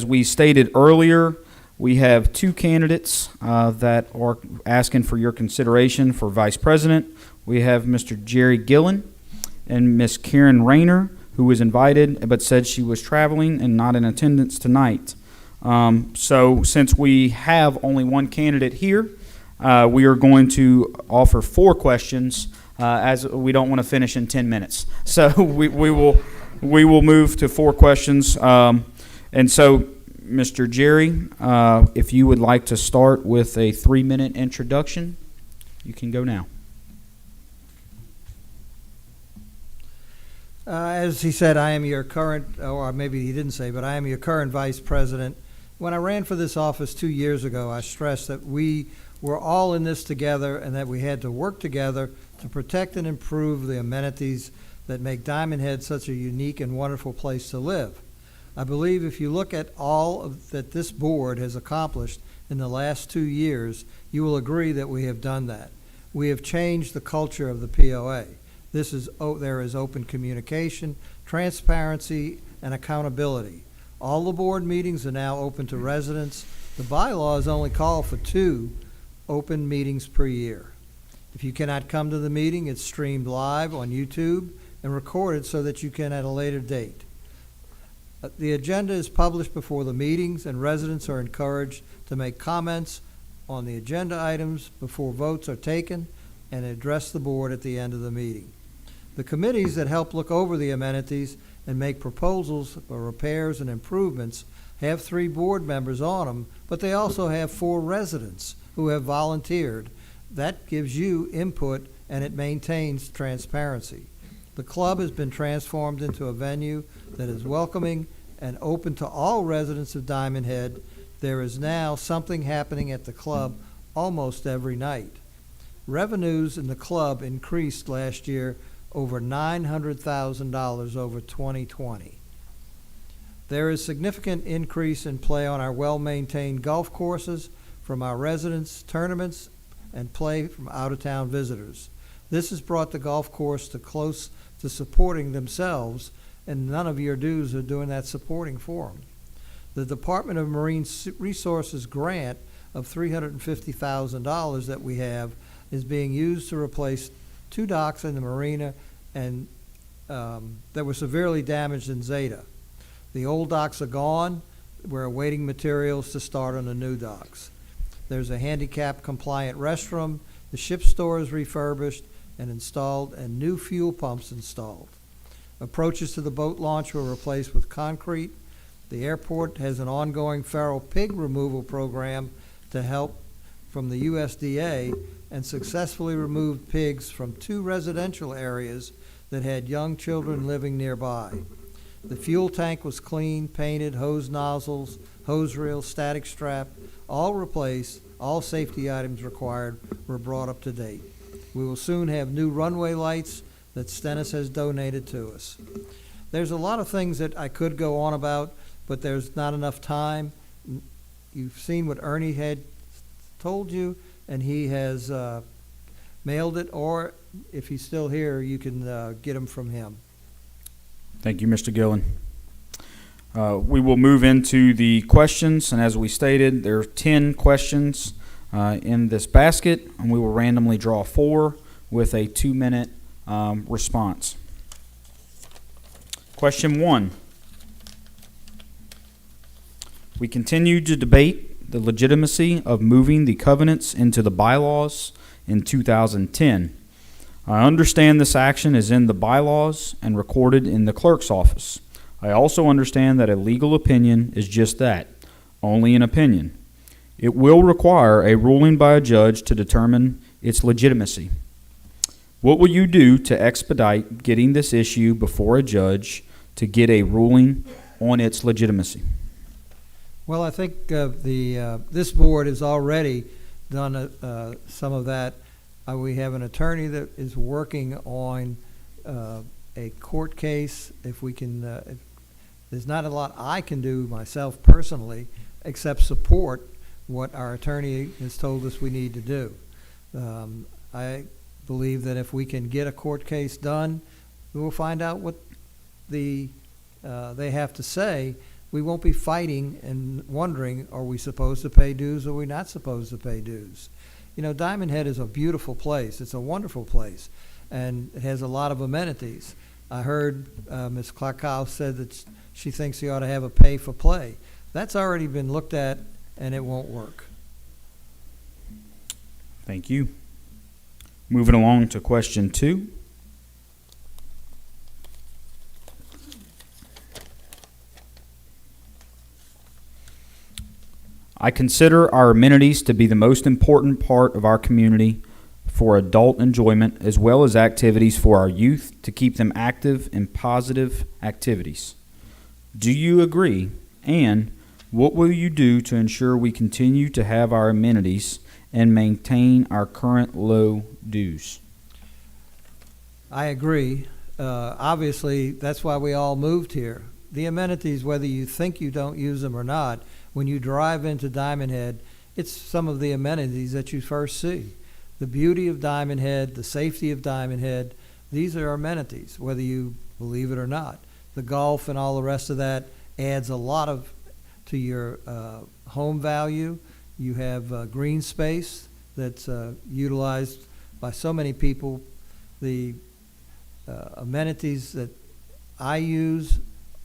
we stated earlier, we have two candidates that are asking for your consideration for vice president. We have Mr. Jerry Gillen and Miss Karen Rayner, who was invited but said she was traveling and not in attendance tonight. So since we have only one candidate here, we are going to offer 4 questions, as we don't want to finish in 10 minutes. So we will move to 4 questions. And so, Mr. Jerry, if you would like to start with a 3-minute introduction, you can go now. As he said, I am your current, or maybe he didn't say, but I am your current vice president. When I ran for this office 2 years ago, I stressed that we were all in this together and that we had to work together to protect and improve the amenities that make Diamond Head such a unique and wonderful place to live. I believe if you look at all that this board has accomplished in the last 2 years, you will agree that we have done that. We have changed the culture of the POA. There is open communication, transparency, and accountability. All the board meetings are now open to residents. The bylaws only call for 2 open meetings per year. If you cannot come to the meeting, it's streamed live on YouTube and recorded so that you can at a later date. The agenda is published before the meetings, and residents are encouraged to make comments on the agenda items before votes are taken and address the board at the end of the meeting. The committees that help look over the amenities and make proposals for repairs and improvements have 3 board members on them, but they also have 4 residents who have volunteered. That gives you input and it maintains transparency. The club has been transformed into a venue that is welcoming and open to all residents of Diamond Head. There is now something happening at the club almost every night. Revenues in the club increased last year over $900,000 over 2020. There is significant increase in play on our well-maintained golf courses from our residents, tournaments, and play from out-of-town visitors. This has brought the golf course to close to supporting themselves, and none of your dues are doing that supporting for them. The Department of Marine Resources grant of $350,000 that we have is being used to replace 2 docks in the marina and that were severely damaged in Zeta. The old docks are gone. We're awaiting materials to start on the new docks. There's a handicap-compliant restroom. The ship store is refurbished and installed, and new fuel pumps installed. Approaches to the boat launch were replaced with concrete. The airport has an ongoing feral pig removal program to help from the USDA, and successfully removed pigs from 2 residential areas that had young children living nearby. The fuel tank was cleaned, painted, hose nozzles, hose reel, static strap, all replaced. All safety items required were brought up to date. We will soon have new runway lights that Stennis has donated to us. There's a lot of things that I could go on about, but there's not enough time. You've seen what Ernie had told you, and he has mailed it, or if he's still here, you can get them from him. Thank you, Mr. Gillen. We will move into the questions, and as we stated, there are 10 questions in this basket, and we will randomly draw 4 with a 2-minute response. Question 1. We continue to debate the legitimacy of moving the covenants into the bylaws in 2010. I understand this action is in the bylaws and recorded in the clerk's office. I also understand that a legal opinion is just that, only an opinion. It will require a ruling by a judge to determine its legitimacy. What will you do to expedite getting this issue before a judge to get a ruling on its legitimacy? Well, I think this board has already done some of that. We have an attorney that is working on a court case. If we can, there's not a lot I can do myself personally except support what our attorney has told us we need to do. I believe that if we can get a court case done, we will find out what they have to say. we won't be fighting and wondering, are we supposed to pay dues or are we not supposed to pay dues? You know, Diamond Head is a beautiful place. It's a wonderful place, and it has a lot of amenities. I heard Ms. Klakow said that she thinks you ought to have a pay for play. That's already been looked at, and it won't work. Thank you. Moving along to question 2. I consider our amenities to be the most important part of our community for adult enjoyment as well as activities for our youth to keep them active in positive activities. Do you agree? And what will you do to ensure we continue to have our amenities and maintain our current low dues? I agree. Obviously, that's why we all moved here. The amenities, whether you think you don't use them or not, when you drive into Diamond Head, it's some of the amenities that you first see. The beauty of Diamond Head, the safety of Diamond Head, these are amenities, whether you believe it or not. The golf and all the rest of that adds a lot to your home value. You have green space that's utilized by so many people. The amenities that I use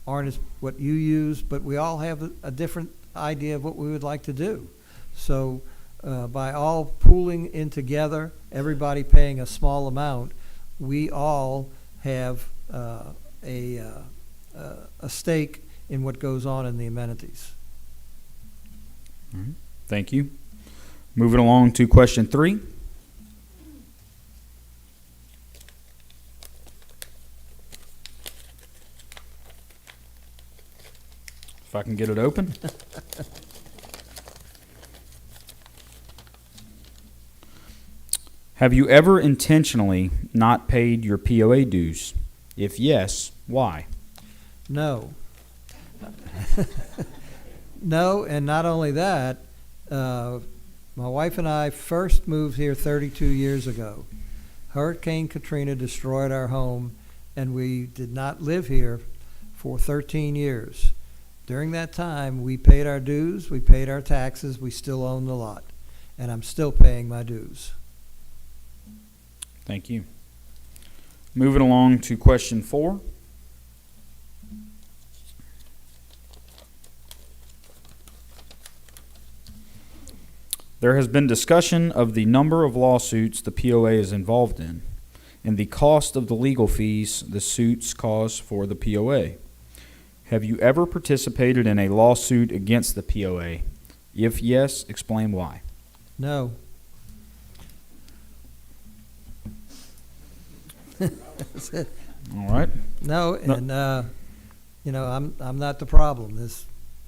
aren't as what you use, but we all have a different idea of what we would like to do. So by all pooling in together, everybody paying a small amount, we all have a stake in what goes on in the amenities. All right. Thank you. Moving along to question 3. If I can get it open. Have you ever intentionally not paid your POA dues? If yes, why? No. No, and not only that, my wife and I first moved here 32 years ago. Hurricane Katrina destroyed our home, and we did not live here for 13 years. During that time, we paid our dues, we paid our taxes, we still own the lot, and I'm still paying my dues. Thank you. Moving along to question 4. There has been discussion of the number of lawsuits the POA is involved in and the cost of the legal fees the suits cause for the POA. Have you ever participated in a lawsuit against the POA? If yes, explain why. No. That's it. All right. No, and I'm not the problem. There's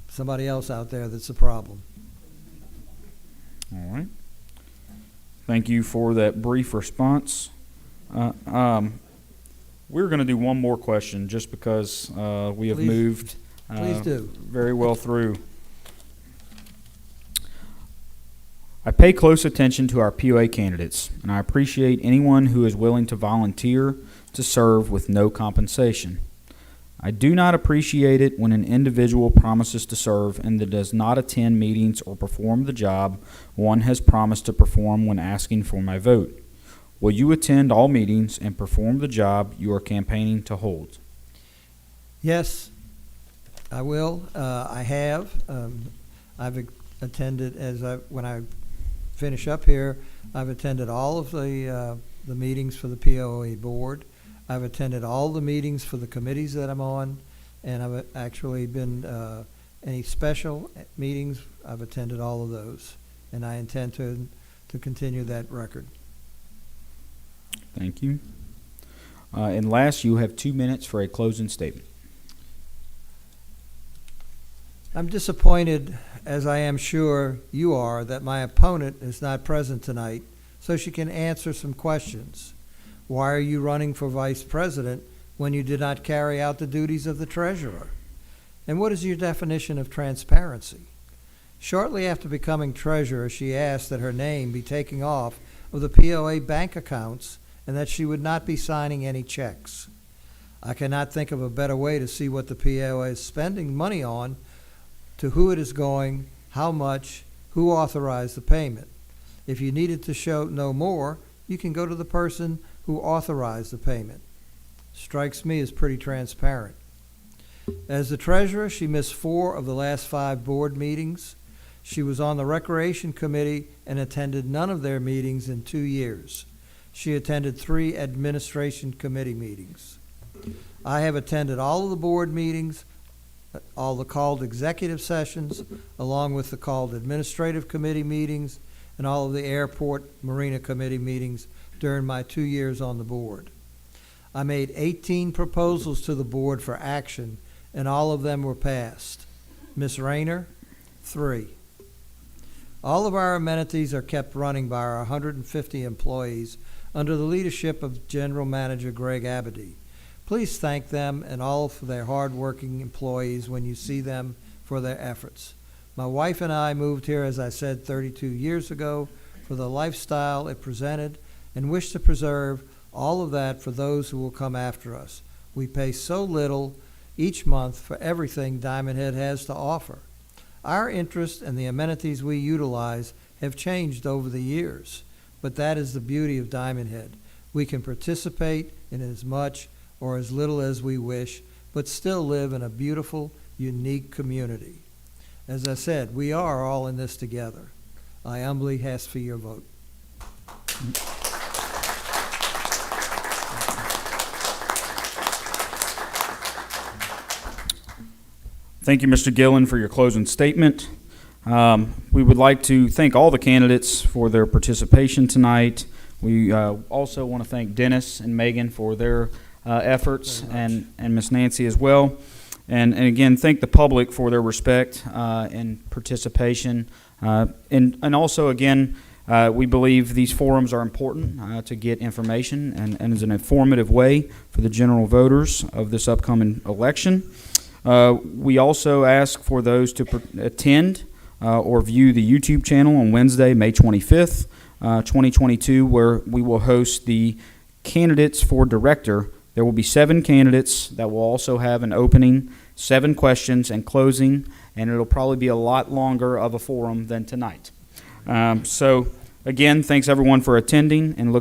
somebody else out there that's the problem. All right. Thank you for that brief response. We're going to do one more question just because we have moved Please do. very well through. I pay close attention to our POA candidates, and I appreciate anyone who is willing to volunteer to serve with no compensation. I do not appreciate it when an individual promises to serve and then does not attend meetings or perform the job one has promised to perform when asking for my vote. Will you attend all meetings and perform the job you are campaigning to hold? Yes, I will. I have. I've attended when I finish up here. I've attended all of the meetings for the POA board. I've attended all the meetings for the committees that I'm on, and I've actually been any special meetings. I've attended all of those, and I intend to continue that record. Thank you. And last, you have 2 minutes for a closing statement. I'm disappointed, as I am sure you are, that my opponent is not present tonight so she can answer some questions. Why are you running for vice president when you did not carry out the duties of the treasurer? And what is your definition of transparency? Shortly after becoming treasurer, she asked that her name be taken off of the POA bank accounts and that she would not be signing any checks. I cannot think of a better way to see what the POA is spending money on to who it is going, how much, who authorized the payment. If you needed to know more, you can go to the person who authorized the payment. Strikes me as pretty transparent. As the treasurer, she missed 4 of the last 5 board meetings. She was on the Recreation Committee and attended none of their meetings in 2 years. She attended 3 Administration Committee meetings. I have attended all of the board meetings, all the called executive sessions, along with the called Administrative Committee meetings, and all of the Airport Marina Committee meetings during my 2 years on the board. I made 18 proposals to the board for action, and all of them were passed. Ms. Rayner, 3. All of our amenities are kept running by our 150 employees under the leadership of General Manager Greg Abadie. Please thank them and all for their hard-working employees when you see them for their efforts. My wife and I moved here, as I said, 32 years ago for the lifestyle it presented and wish to preserve all of that for those who will come after us. We pay so little each month for everything Diamond Head has to offer. Our interest and the amenities we utilize have changed over the years, but that is the beauty of Diamond Head. We can participate in as much or as little as we wish, but still live in a beautiful, unique community. As I said, we are all in this together. I humbly ask for your vote. Thank you, Mr. Gillen, for your closing statement. We would like to thank all the candidates for their participation tonight. We also want to thank Dennis and Megan for their efforts, and Miss Nancy as well. And again, thank the public for their respect and participation. And also, again, we believe these forums are important to get information and is an informative way for the general voters of this upcoming election. We also ask for those to attend or view the YouTube channel on Wednesday, May 25th, 2022, where we will host the candidates for director. There will be 7 candidates that will also have an opening, 7 questions, and closing, and it'll probably be a lot longer of a forum than tonight. So, again, thanks everyone for attending, and look